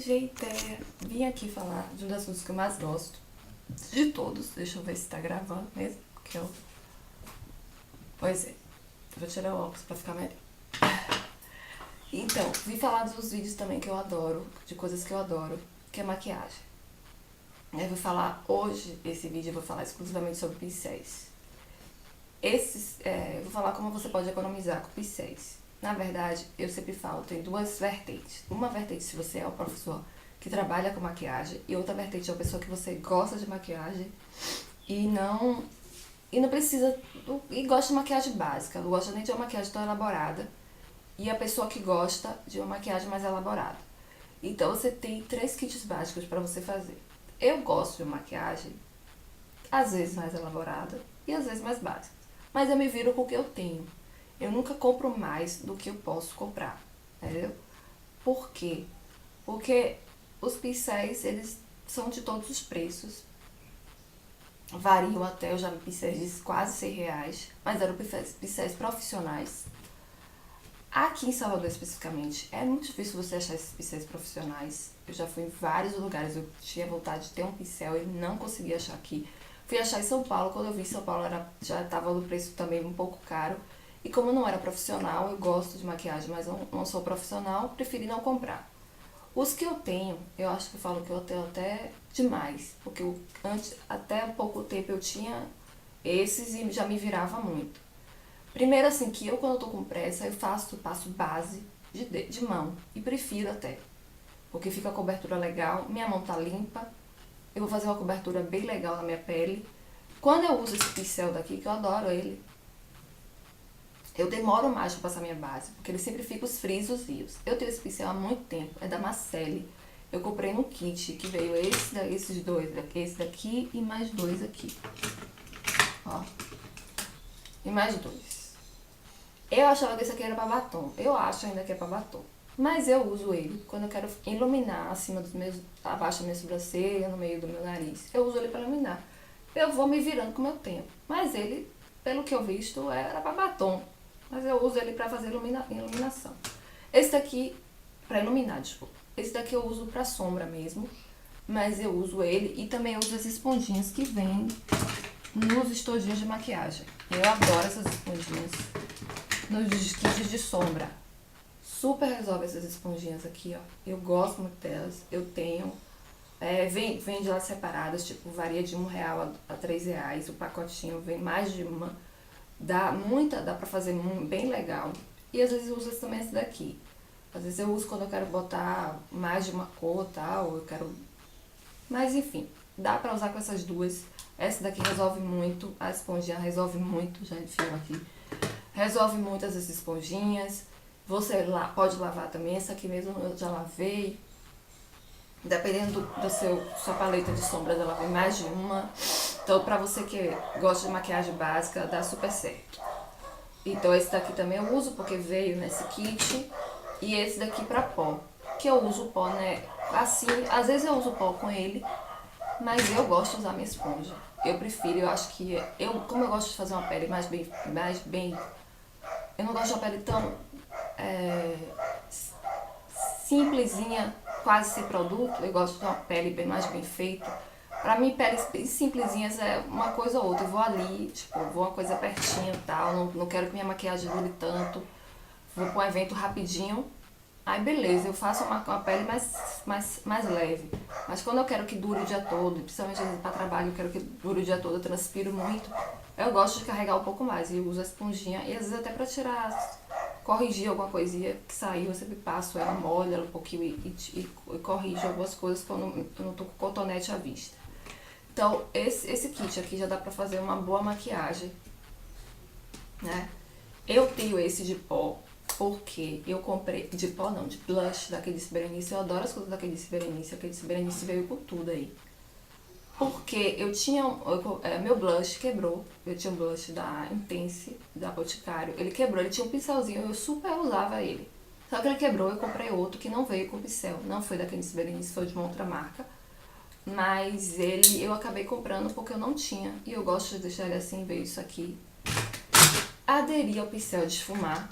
Gente, vim aqui falar de um dos assuntos que eu mais gosto. De todos. Deixa eu ver se tá gravando mesmo. Porque eu... Pois é. Vou tirar o óculos pra ficar melhor. Então, vim falar dos vídeos também que eu adoro. De coisas que eu adoro. Que é maquiagem. Eu vou falar hoje, esse vídeo eu vou falar exclusivamente sobre pincéis. Eu vou falar como você pode economizar com pincéis. Na verdade, eu sempre falo, tem duas vertentes. Uma vertente se você é uma professor que trabalha com maquiagem, e outra vertente é uma pessoa que você gosta de maquiagem e não precisa, e gosta de maquiagem básica, não gosta nem de uma maquiagem tão elaborada, e a pessoa que gosta de uma maquiagem mais elaborada. Então você tem 3 kits básicos para você fazer. Eu gosto de maquiagem, às vezes mais elaborada e às vezes mais básica, mas eu me viro com o que eu tenho. Eu nunca compro mais do que eu posso comprar, entendeu? Por quê? Porque os pincéis, eles são de todos os preços. Variam até, eu já vi pincéis de quase R$100, mas eram pincéis profissionais. Aqui em Salvador, especificamente, é muito difícil você achar esses pincéis profissionais. Eu já fui em vários lugares, eu tinha vontade de ter um pincel e não consegui achar aqui. Fui achar em São Paulo, quando eu vi em São Paulo já estava no preço também um pouco caro. E como eu não era profissional, eu gosto de maquiagem, mas não sou profissional, preferi não comprar. Os que eu tenho, eu acho que eu falo que eu tenho até demais, porque até pouco tempo eu tinha esses e já me virava muito. Primeiro assim, que eu quando eu tô com pressa, eu passo base de mão, e prefiro até, porque fica a cobertura legal, minha mão tá limpa, eu vou fazer uma cobertura bem legal na minha pele. Quando eu uso esse pincel daqui, que eu adoro ele, eu demoro mais pra passar minha base, porque ele sempre fica os frisos rios. Eu tenho esse pincel há muito tempo, é da Marcelle. Eu comprei no kit, que veio esses dois, esse daqui e mais 2 aqui. Ó. E mais 2. Eu achava que esse aqui era pra batom. Eu acho ainda que é pra batom. Mas eu uso ele quando eu quero iluminar abaixo da minha sobrancelha, no meio do meu nariz. Eu uso ele pra iluminar. Eu vou me virando com o meu tempo. Mas ele, pelo que eu visto, era pra batom. Mas eu uso ele pra fazer iluminação. Esse daqui, pra iluminar, desculpa. Esse daqui eu uso pra sombra mesmo. Mas eu uso ele e também uso as esponjinhas que vêm nos estojinhos de maquiagem. Eu adoro essas esponjinhas nos kits de sombra. Super resolve essas esponjinhas aqui, ó. Eu gosto muito delas. Eu tenho. Vende elas separadas, tipo, varia de R$1 a R$3. O pacotinho vem mais de uma. Dá pra fazer bem legal. E às vezes eu uso também esse daqui. Às vezes eu uso quando eu quero botar mais de uma cor e tal, eu quero... Mas enfim, dá pra usar com essas duas. Essa daqui resolve muito, a esponjinha resolve muito, já enfio aqui. Resolve muito essas esponjinhas. Você pode lavar também, essa aqui mesmo eu já lavei. Dependendo da sua paleta de sombras, ela vem mais de uma. Então, pra você que gosta de maquiagem básica, dá super certo. Então, esse daqui também eu uso, porque veio nesse kit. E esse daqui pra pó, que eu uso o pó, né? Assim, às vezes eu uso pó com ele, mas eu gosto de usar minha esponja. Eu prefiro, eu acho que... como eu gosto de fazer uma pele mais bem... Eu não gosto de uma pele tão... simplesinha, quase sem produto. Eu gosto de uma pele mais bem feita. Pra mim, peles bem simplesinhas é uma coisa ou outra. Eu vou ali, tipo, vou uma coisa pertinho e tal. Não quero que minha maquiagem dure tanto. Vou pra um evento rapidinho. Aí beleza, eu faço uma pele mais leve. Mas quando eu quero que dure o dia todo, principalmente às vezes pra trabalho, eu quero que dure o dia todo, eu transpiro muito. Eu gosto de carregar um pouco mais. E uso a esponjinha. E às vezes até pra corrigir alguma coisinha que saiu, eu sempre passo ela, molho ela um pouquinho e corrijo algumas coisas quando eu não tô com cotonete à vista. Então, esse kit aqui já dá pra fazer uma boa maquiagem, né? Eu tenho esse de pó, porque eu comprei, de pó não, de blush da Aquelice Berenice. Eu adoro as coisas da Aquelice Berenice. A Aquelice Berenice veio com tudo aí. Porque eu tinha, meu blush quebrou, eu tinha um blush da Intense, da Boticário, ele quebrou, ele tinha um pincelzinho, eu super usava ele. Só que ele quebrou, eu comprei outro que não veio com pincel, não foi da Aquelice Berenice, foi de uma outra marca. Mas eu acabei comprando porque eu não tinha, e eu gosto de deixar ele assim, veio isso aqui. aderir ao pincel de esfumar,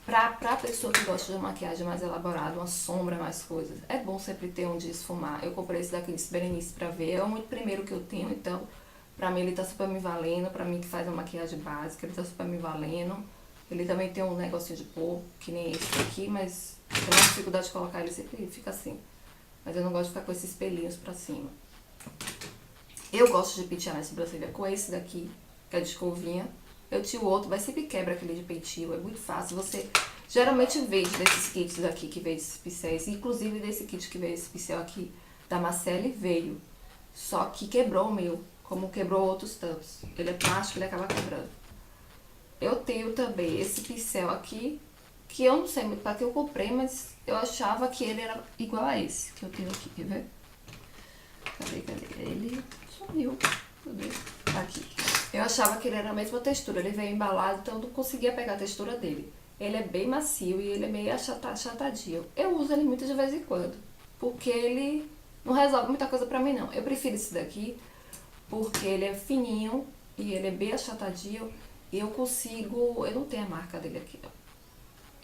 pra pessoa que gosta de uma maquiagem mais elaborada, uma sombra, mais coisas. É bom sempre ter um de esfumar. Eu comprei esse daqui de Berenice pra ver, é o primeiro que eu tenho, então pra mim ele tá super me valendo, pra mim que faz uma maquiagem básica, ele tá super me valendo. Ele também tem um negocinho de pó, que nem esse aqui, mas eu tenho uma dificuldade de colocar, ele sempre fica assim. Mas eu não gosto de ficar com esses pelinhos pra cima. Eu gosto de pentear minha sobrancelha com esse daqui, que é de escovinha. Eu tiro o outro, mas sempre quebra aquele de peitio, é muito fácil. Você geralmente vende desses kits daqui que veio esses pincéis, inclusive desse kit que veio esse pincel aqui da Marcelle veio. Só que quebrou o meu, como quebrou outros tantos. Ele é plástico, ele acaba quebrando. Eu tenho também esse pincel aqui, que eu não sei muito para que eu comprei, mas eu achava que ele era igual a esse que eu tenho aqui, quer ver? Cadê? Ele sumiu. Cadê? Aqui. Eu achava que ele era a mesma textura, ele veio embalado, então eu não conseguia pegar a textura dele. Ele é bem macio e ele é meio achatadinho. Eu uso ele muito de vez em quando, porque ele não resolve muita coisa pra mim não. Eu prefiro esse daqui, porque ele é fininho e ele é bem achatadinho. E eu consigo... Eu não tenho a marca dele aqui, não.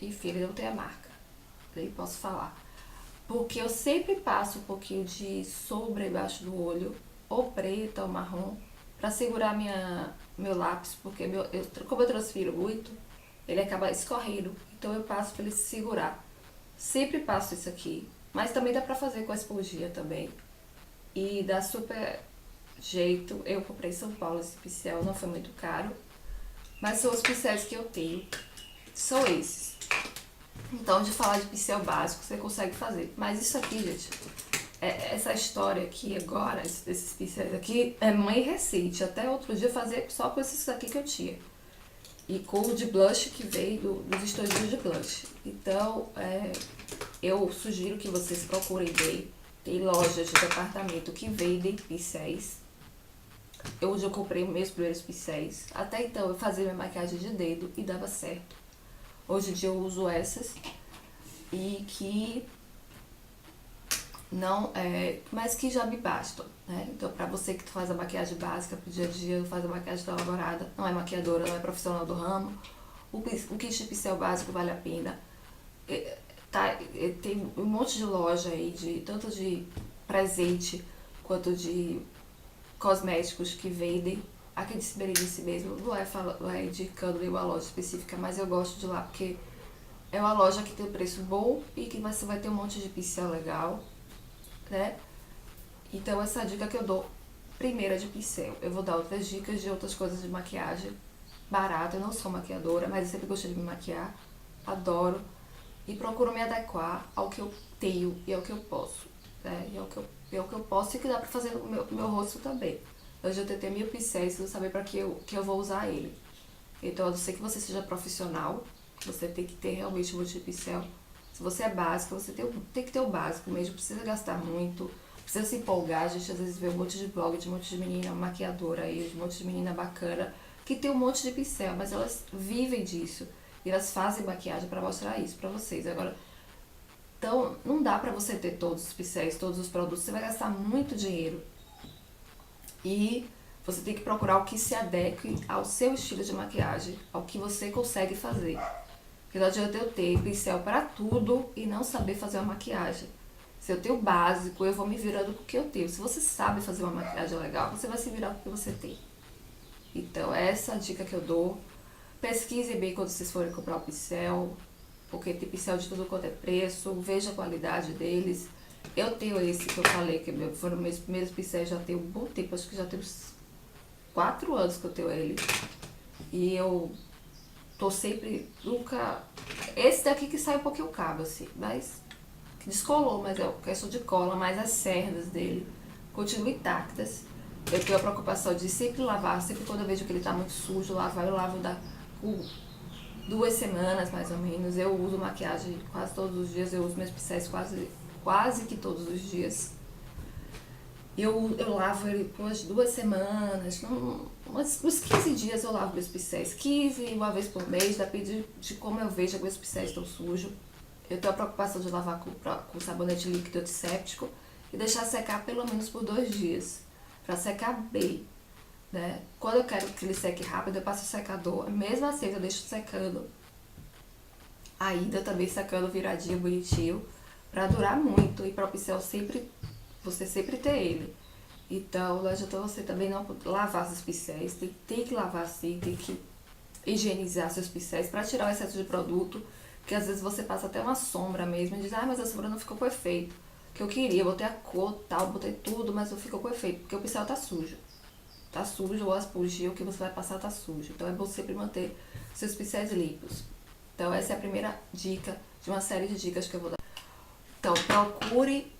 Enfim, ele não tem a marca. Nem posso falar. Porque eu sempre passo um pouquinho de sombra embaixo do olho, ou preta ou marrom, pra segurar meu lápis, porque como eu transfiro muito, ele acaba escorrendo. Então eu passo pra ele se segurar. Sempre passo isso aqui. Mas também dá pra fazer com a esponjinha também. E dá super jeito. Eu comprei em São Paulo esse pincel, não foi muito caro. Mas são os pincéis que eu tenho. São esses. Então, de falar de pincel básico, você consegue fazer. Mas isso aqui, gente, essa história aqui agora, desses pincéis aqui, é mãe recente. Até outro dia eu fazia só com esses aqui que eu tinha. E com o de blush que veio dos estojinhos de blush. Então, eu sugiro que vocês procurem bem. Tem lojas de departamento que vendem pincéis. Hoje eu comprei meus primeiros pincéis. Até então eu fazia minha maquiagem de dedo e dava certo. Hoje em dia eu uso essas. E que não mas que já me bastam, né? Então pra você que faz a maquiagem básica pro dia a dia, faz a maquiagem tão elaborada, não é maquiadora, não é profissional do ramo, o kit de pincel básico vale a pena. Tem um monte de loja aí, tanto de presente quanto de cosméticos que vendem. Aqui de Berenice mesmo, não é indicando nenhuma loja específica, mas eu gosto de lá porque é uma loja que tem um preço bom e que você vai ter um monte de pincel legal, né? Então essa dica que eu dou, primeira de pincel. Eu vou dar outras dicas de outras coisas de maquiagem barata. Eu não sou maquiadora, mas eu sempre gostei de me maquiar, adoro e procuro me adequar ao que eu tenho e ao que eu posso, né? E ao que eu posso e que dá pra fazer no meu rosto também. Eu já tentei 1000 pincéis sem saber pra que eu vou usar ele. Então, a não ser que você seja profissional, você tem que ter realmente um monte de pincel. Se você é básico, você tem que ter o básico mesmo, precisa gastar muito, precisa se empolgar. A gente às vezes vê um monte de blog, de um monte de menina maquiadora aí, de um monte de menina bacana, que tem um monte de pincel, mas elas vivem disso. E elas fazem maquiagem pra mostrar isso pra vocês. Agora, então, não dá pra você ter todos os pincéis, todos os produtos, você vai gastar muito dinheiro. E você tem que procurar o que se adeque ao seu estilo de maquiagem, ao que você consegue fazer. Porque não adianta eu ter pincel para tudo e não saber fazer uma maquiagem. Se eu tenho o básico, eu vou me virando com o que eu tenho. Se você sabe fazer uma maquiagem legal, você vai se virar com o que você tem. Então, essa é a dica que eu dou. Pesquise bem quando vocês forem comprar o pincel, porque tem pincel de tudo quanto é preço, veja a qualidade deles. Eu tenho esse que eu falei, que foram meus primeiros pincéis, já tem um bom tempo, acho que já tem uns 4 anos que eu tenho ele. E eu tô sempre, nunca... Esse daqui que sai um pouquinho cabo, assim, mas... que descolou, mas é questão de cola, mas as cerdas dele continuam intactas. Eu tenho a preocupação de sempre lavar, sempre quando eu vejo que ele tá muito sujo, lavar, eu lavo com 2 semanas, mais ou menos. Eu uso maquiagem quase todos os dias, eu uso meus pincéis quase que todos os dias. Eu lavo ele por umas 2 semanas, uns 15 dias eu lavo meus pincéis. 15, uma vez por mês, depende de como eu vejo que meus pincéis estão sujos. Eu tenho a preocupação de lavar com sabonete líquido antisséptico e deixar secar pelo menos por 2 dias, pra secar bem. né? Quando eu quero que ele seque rápido, eu passo o secador. Mesmo assim, eu deixo secando ainda, também secando viradinho, bonitinho, pra durar muito e para o pincel sempre, você sempre ter ele. Então, não adianta você também não lavar seus pincéis, tem que lavar assim, tem que higienizar seus pincéis para tirar o excesso de produto, que às vezes você passa até uma sombra mesmo e diz, mas a sombra não ficou com efeito que eu queria, eu botei a cor tal, botei tudo, mas não ficou com efeito, porque o pincel tá sujo. Tá sujo, ou as bugio que você vai passar tá sujo. Então é bom sempre manter seus pincéis limpos. Então essa é a primeira dica de uma série de dicas que eu vou dar. Então procure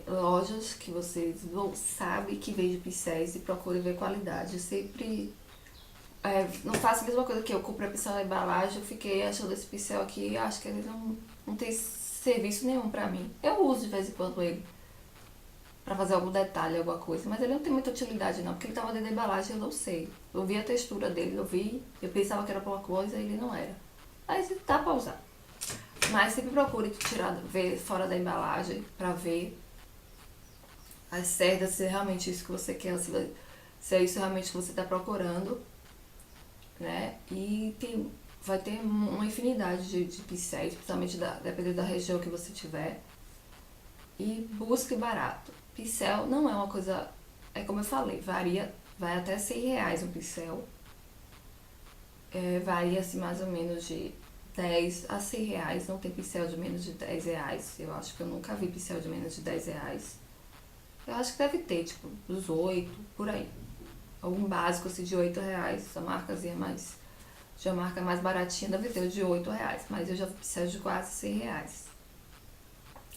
lojas que vocês sabem que vende pincéis e procure ver qualidade. Eu sempre não faço a mesma coisa que eu comprei a pincel na embalagem, eu fiquei achando esse pincel aqui, acho que ele não tem serviço nenhum pra mim. Eu uso de vez em quando ele pra fazer algum detalhe, alguma coisa, mas ele não tem muita utilidade não, porque ele tava dentro da embalagem, eu não sei. Eu vi a textura dele, eu pensava que era pra uma coisa e ele não era. Mas dá pra usar. Mas sempre procure ver fora da embalagem pra ver as cerdas, se é realmente isso que você quer, se é isso realmente que você tá procurando, né? E vai ter uma infinidade de pincéis, principalmente dependendo da região que você tiver. E busque barato. Pincel não é uma coisa, é como eu falei, vai até R$100 um pincel. Varia assim mais ou menos de 10 a R$100, não tem pincel de menos de R$10. Eu acho que eu nunca vi pincel de menos de R$10. Eu acho que deve ter, tipo, uns 8, por aí. Algum básico assim de R$8, a marcazinha mais. Já marca mais baratinha deve ter o de R$8, mas eu já vi pincel de quase R$100.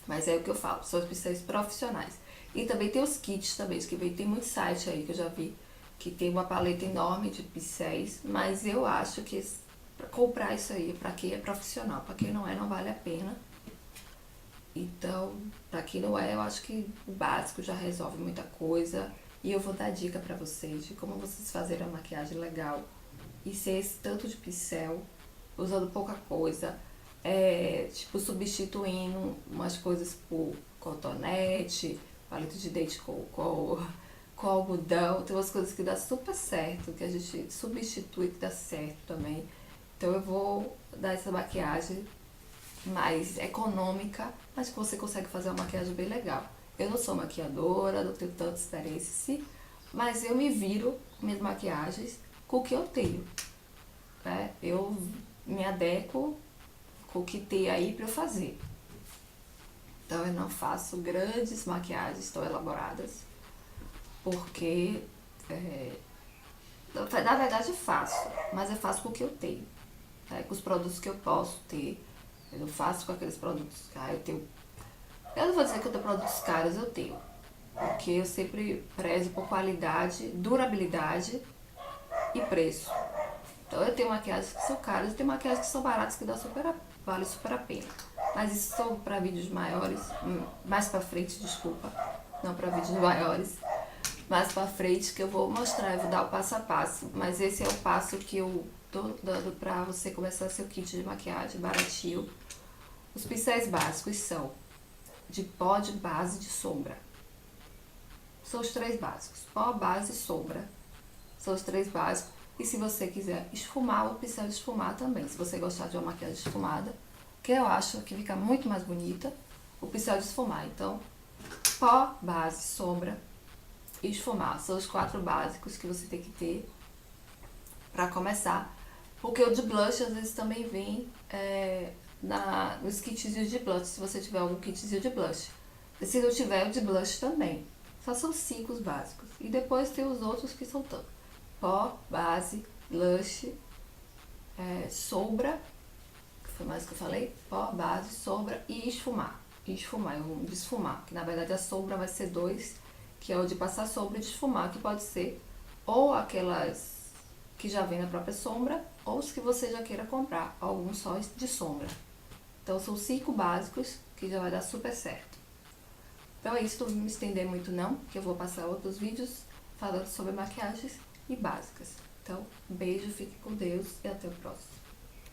Mas é o que eu falo, são os pincéis profissionais. E também tem os kits também, que tem muito site aí que eu já vi, que tem uma paleta enorme de pincéis, mas eu acho que pra comprar isso aí, pra quem é profissional, pra quem não é, não vale a pena. Então, pra quem não é, eu acho que o básico já resolve muita coisa. E eu vou dar dica pra vocês de como vocês fazerem a maquiagem legal e sem esse tanto de pincel, usando pouca coisa. Tipo, substituindo umas coisas por cotonete, palito de dente com algodão. Tem umas coisas que dá super certo, que a gente substitui que dá certo também. Então eu vou dar essa maquiagem mais econômica, mas que você consegue fazer uma maquiagem bem legal. Eu não sou maquiadora, não tenho tanta experiência, mas eu me viro com minhas maquiagens com o que eu tenho. Né? Eu me adequo com o que tem aí pra eu fazer. Então eu não faço grandes maquiagens tão elaboradas, porque na verdade eu faço, mas eu faço com o que eu tenho, né? Com os produtos que eu posso ter. Eu não faço com aqueles produtos caros. Eu não vou dizer que eu tenho produtos caros, eu tenho, porque eu sempre prezo por qualidade, durabilidade e preço. Então eu tenho maquiagens que são caras e tenho maquiagens que são baratas que vale super a pena. Mas isso são para vídeos maiores, mais pra frente, desculpa, não para vídeos maiores, mais pra frente que eu vou mostrar, eu vou dar o passo a passo. Mas esse é o passo que eu tô dando pra você começar seu kit de maquiagem baratinho. Os pincéis básicos são de pó, de base, de sombra. São os 3 básicos, pó, base e sombra. São os 3 básicos. E se você quiser esfumar, o pincel de esfumar também. Se você gostar de uma maquiagem esfumada, que eu acho que fica muito mais bonita, o pincel de esfumar. Então, pó, base, sombra e esfumar. São os 4 básicos que você tem que ter pra começar. Porque o de blush às vezes também vem nos kitzinhos de blush, se você tiver algum kitzinho de blush. E se não tiver, o de blush também. Só são 5 os básicos. E depois tem os outros que são tanto. Pó, base, blush, sombra, que foi mais que eu falei, pó, base, sombra e esfumar. Eu vou desfumar, que na verdade a sombra vai ser 2, que é o de passar sombra e desfumar, que pode ser ou aquelas que já vem na própria sombra, ou os que você já queira comprar, alguns só de sombra. Então são 5 básicos, que já vai dar super certo. Então é isso, não vou me estender muito não, que eu vou passar outros vídeos falando sobre maquiagens e básicas. Então, um beijo, fique com Deus e até o próximo.